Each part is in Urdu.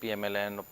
PMLN,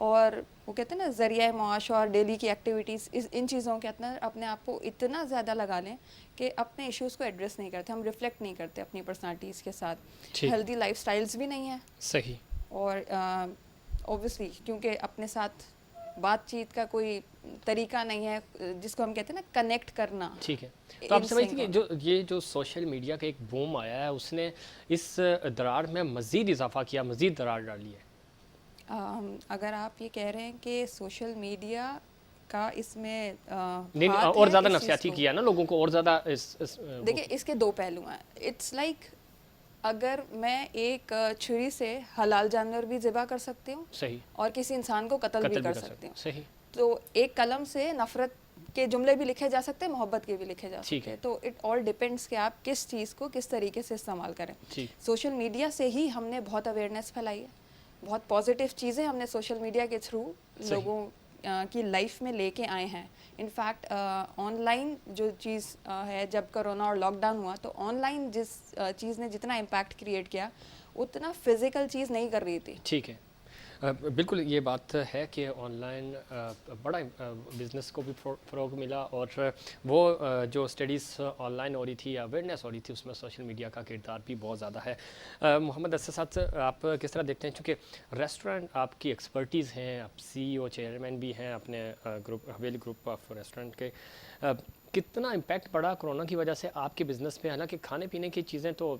اور وہ کہتے ہیں نا ذریعہ معاش اور ڈیلی کی ایکٹیویٹیز ان چیزوں کے اندر اپنے آپ کو اتنا زیادہ لگا لیں کہ اپنے ایشوز کو ایڈریس نہیں کرتے, ہم ریفلیکٹ نہیں کرتے اپنی پرسنالٹیز کے ساتھ, ہیلدی لائف سٹائلز بھی نہیں ہیں صحیح, اور اوبویسلی کیونکہ اپنے ساتھ بات چیت کا کوئی طریقہ نہیں ہے جس کو ہم کہتے ہیں نا کنیکٹ کرنا. ٹھیک ہے. تو آپ سمجھتے ہیں کہ یہ جو سوشل میڈیا کا ایک بوم آیا ہے اس نے اس دراڑ میں مزید اضافہ کیا, مزید دراڑ ڈالی ہے؟ اگر آپ یہ کہہ رہے ہیں کہ سوشل میڈیا کا اس میں اور زیادہ نفسیاتی کیا نا لوگوں کو, اور زیادہ دیکھیں اس کے دو پہلو ہیں. اٹس لائک اگر میں ایک چھری سے حلال جانور بھی ذبح کر سکتی ہوں صحیح, اور کسی انسان کو قتل بھی کر سکتی ہوں, صحیح, تو ایک قلم سے نفرت کے جملے بھی لکھے جا سکتے ہیں, محبت کے بھی لکھے جا سکتے ہیں. تو اٹ آل ڈیپینڈس کہ آپ کس چیز کو کس طریقے سے استعمال کریں. سوشل میڈیا سے ہی ہم نے بہت اویئرنیس پھیلائی ہے, بہت پازیٹیو چیزیں ہم نے سوشل میڈیا کے تھرو لوگوں کی لائف میں لے کے آئے ہیں. انفیکٹ آن لائن جو چیز ہے, جب کرونا اور لاک ڈاؤن ہوا تو آن لائن جس چیز نے جتنا امپیکٹ کریٹ کیا اتنا فزیکل چیز نہیں کر رہی تھی. ٹھیک ہے, بالکل یہ بات ہے کہ آن لائن بڑا بزنس کو بھی فروغ ملا, اور وہ جو اسٹڈیز آن لائن ہو رہی تھی, اویئرنیس ہو رہی تھی, اس میں سوشل میڈیا کا کردار بھی بہت زیادہ ہے. محمد اسد صاحب, آپ کس طرح دیکھتے ہیں, چونکہ ریسٹورینٹ آپ کی ایکسپرٹیز ہیں, آپ CEO چیئرمین بھی ہیں اپنے group Haveli group of restaurant کے, کتنا امپیکٹ پڑا کرونا کی وجہ سے آپ کے بزنس پہ؟ حالانکہ کھانے پینے کی چیزیں تو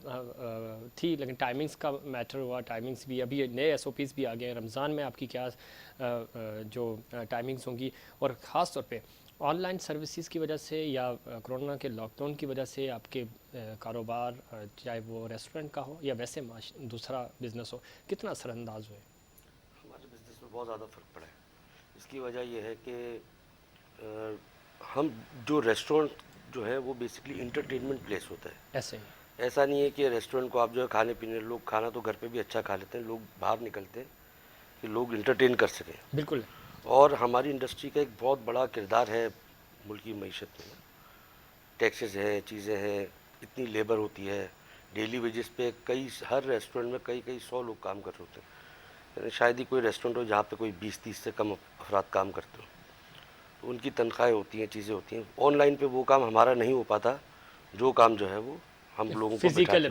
تھی, لیکن ٹائمنگز کا میٹر ہوا, ٹائمنگز بھی ابھی نئے SOPs بھی آ گئے ہیں. رمضان میں آپ کی کیا جو ٹائمنگز ہوں گی, اور خاص طور پہ آن لائن سروسز کی وجہ سے یا کرونا کے لاک ڈاؤن کی وجہ سے آپ کے کاروبار, چاہے وہ ریسٹورینٹ کا ہو یا ویسے دوسرا بزنس ہو, کتنا اثر انداز ہوئے؟ ہمارے بزنس میں بہت زیادہ فرق پڑا ہے. اس کی وجہ یہ ہے کہ ہم جو ریسٹورینٹ جو ہے وہ بیسکلی انٹرٹینمنٹ پلیس ہوتا ہے. ایسا نہیں ہے کہ ریسٹورینٹ کو آپ جو ہے کھانے پینے, لوگ کھانا تو گھر پہ بھی اچھا کھا لیتے ہیں, لوگ باہر نکلتے ہیں کہ لوگ انٹرٹین کر سکیں. بالکل. اور ہماری انڈسٹری کا ایک بہت بڑا کردار ہے ملکی معیشت میں. ٹیکسز ہیں, چیزیں ہیں, اتنی لیبر ہوتی ہے, ڈیلی ویجز پہ ہر ریسٹورینٹ میں کئی 100 لوگ کام کر رہے ہوتے ہیں. یعنی شاید ہی کوئی ریسٹورینٹ ہو جہاں پہ کوئی 20-30 سے کم افراد کام کرتے ہوں. تو ان کی تنخواہیں ہوتی ہیں, چیزیں ہوتی ہیں. آن لائن پہ وہ کام ہمارا نہیں ہو پاتا, جو کام جو ہے وہ ہم لوگوں کو فزیکل.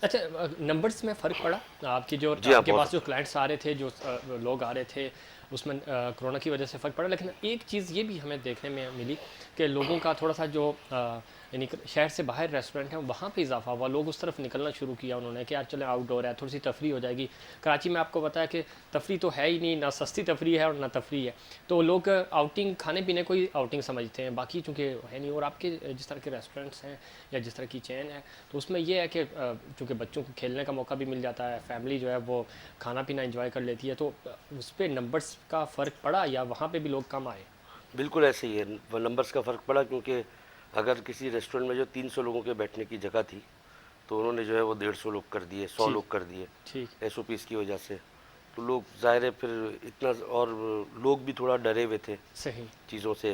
اچھا, نمبرز میں فرق پڑا آپ کی, جو آپ کے پاس جو کلائنٹس آ رہے تھے, جو لوگ آ رہے تھے, اس میں کرونا کی وجہ سے فرق پڑا. لیکن ایک چیز یہ بھی ہمیں دیکھنے میں ملی کہ لوگوں کا تھوڑا سا جو یعنی شہر سے باہر ریسٹورینٹ ہیں وہاں پہ اضافہ ہوا, لوگ اس طرف نکلنا شروع کیا انہوں نے کہ یار چلیں آؤٹ ڈور ہے, تھوڑی سی تفریح ہو جائے گی. کراچی میں آپ کو پتا ہے کہ تفریح تو ہے ہی نہیں, نہ سستی تفریح ہے اور نہ تفریح ہے, تو لوگ آؤٹنگ, کھانے پینے کو ہی آؤٹنگ سمجھتے ہیں, باقی چونکہ ہے نہیں. اور آپ کے جس طرح کے ریسٹورینٹس ہیں یا جس طرح کی چین ہے, تو اس میں یہ ہے کہ چونکہ بچوں کو کھیلنے کا موقع بھی مل جاتا ہے, فیملی جو ہے وہ کھانا پینا انجوائے کر لیتی ہے, تو اس پہ نمبرز کا فرق پڑا یا وہاں پہ بھی لوگ کم آئے؟ بالکل ایسے ہی ہے, وہ نمبرز کا فرق پڑا, کیونکہ اگر کسی ریسٹورینٹ میں جو 300 لوگوں کے بیٹھنے کی جگہ تھی تو انہوں نے جو ہے وہ 150 لوگ کر دیے, 100 لوگ کر دیے SOPs کی وجہ سے. تو لوگ ظاہر ہے پھر اتنا, اور لوگ بھی تھوڑا ڈرے ہوئے تھے چیزوں سے,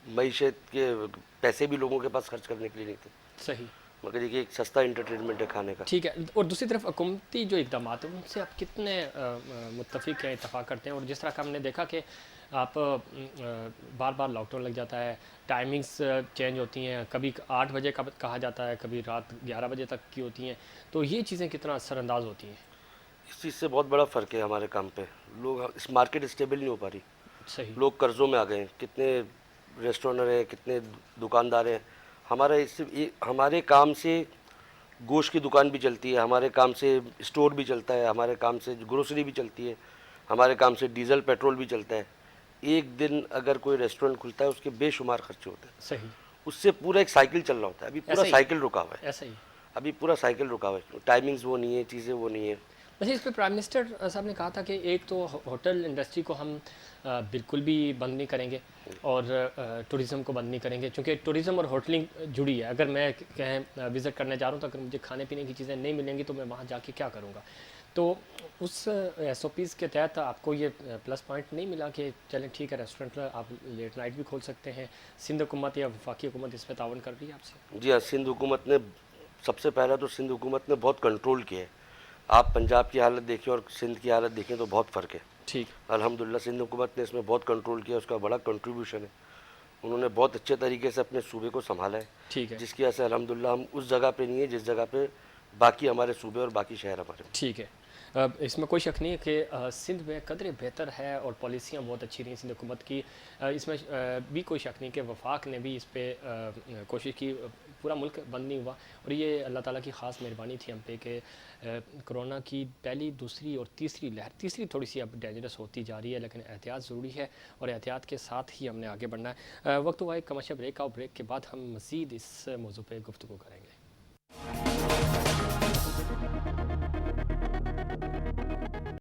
معیشت کے پیسے بھی لوگوں کے پاس خرچ کرنے کے لیے نہیں تھے. صحیح. مگر یہ ایک سستا انٹرٹینمنٹ ہے کھانے کا. ٹھیک ہے. اور دوسری طرف حکومتی جو اقدامات ہیں ان سے آپ کتنے متفق ہیں, اتفاق کرتے ہیں؟ اور جس طرح کا ہم نے دیکھا کہ آپ بار بار لاک ڈاؤن لگ جاتا ہے, ٹائمنگز چینج ہوتی ہیں, کبھی 8 بجے کا کہا جاتا ہے, کبھی رات 11 بجے تک کی ہوتی ہیں, تو یہ چیزیں کتنا اثر انداز ہوتی ہیں؟ اس چیز سے بہت بڑا فرق ہے ہمارے کام پہ. لوگ, اس مارکیٹ اسٹیبل نہیں ہو پا رہی. صحیح. لوگ قرضوں میں آ گئے ہیں, کتنے ریسٹورینٹ ہیں, کتنے دکاندار ہیں. ہمارے کام سے گوشت کی دکان بھی چلتی ہے, ہمارے کام سے اسٹور بھی چلتا ہے, ہمارے کام سے گروسری بھی چلتی ہے, ہمارے کام سے ڈیزل پیٹرول بھی چلتا ہے. ایک دن اگر کوئی ریسٹورینٹ کھلتا ہے اس کے بے شمار خرچے ہوتے ہیں. صحیح. اس سے پورا ایک سائیکل چل رہا ہوتا ہے. ابھی پورا سائیکل رکا ہوا ہے. ایسا ہی ابھی پورا سائیکل رکا ہوا ہے, ٹائمنگز وہ نہیں ہے, چیزیں وہ نہیں ہیں. ویسے اس پہ پرائم منسٹر صاحب نے کہا تھا کہ ایک تو ہوٹل انڈسٹری کو ہم بالکل بھی بند نہیں کریں گے, اور ٹوریزم کو بند نہیں کریں گے, چونکہ ٹوریزم اور ہوٹلنگ جڑی ہے. اگر میں کہیں وزٹ کرنے جا رہا ہوں تو اگر مجھے کھانے پینے کی چیزیں نہیں ملیں گی تو میں وہاں جا کے کیا کروں گا. تو اس SOPs کے تحت آپ کو یہ پلس پوائنٹ نہیں ملا کہ چلیں ٹھیک ہے ریسٹورینٹ آپ لیٹ نائٹ بھی کھول سکتے ہیں؟ سندھ حکومت یا وفاقی حکومت اس پہ تعاون کر رہی ہے آپ سے؟ جی ہاں, سندھ حکومت نے, سب سے پہلا تو سندھ حکومت نے بہت کنٹرول کیا ہے. آپ پنجاب کی حالت دیکھیں اور سندھ کی حالت دیکھیں تو بہت فرق ہے. ٹھیک الحمدللہ سندھ حکومت نے اس میں بہت کنٹرول کیا، اس کا بڑا کنٹریبیوشن ہے. انہوں نے بہت اچھے طریقے سے اپنے صوبے کو سنبھالا ہے، ٹھیک ہے جس کی وجہ سے الحمدللہ ہم اس جگہ پہ نہیں ہیں جس جگہ پہ باقی ہمارے صوبے اور باقی شہر ہمارے ہیں. ٹھیک ہے. اس میں کوئی شک نہیں ہے کہ سندھ میں قدرے بہتر ہے اور پالیسیاں بہت اچھی رہی سندھ حکومت کی. اس میں بھی کوئی شک نہیں کہ وفاق نے بھی اس پہ کوشش کی. پورا ملک بند نہیں ہوا اور یہ اللہ تعالیٰ کی خاص مہربانی تھی ہم پہ کہ کرونا کی پہلی، دوسری اور تیسری لہر، تیسری تھوڑی سی اب ڈینجرس ہوتی جا رہی ہے، لیکن احتیاط ضروری ہے اور احتیاط کے ساتھ ہی ہم نے آگے بڑھنا ہے. وقت ہوا ایک کمرشل بریک کا، اور بریک کے بعد ہم مزید اس موضوع پہ گفتگو کریں گے.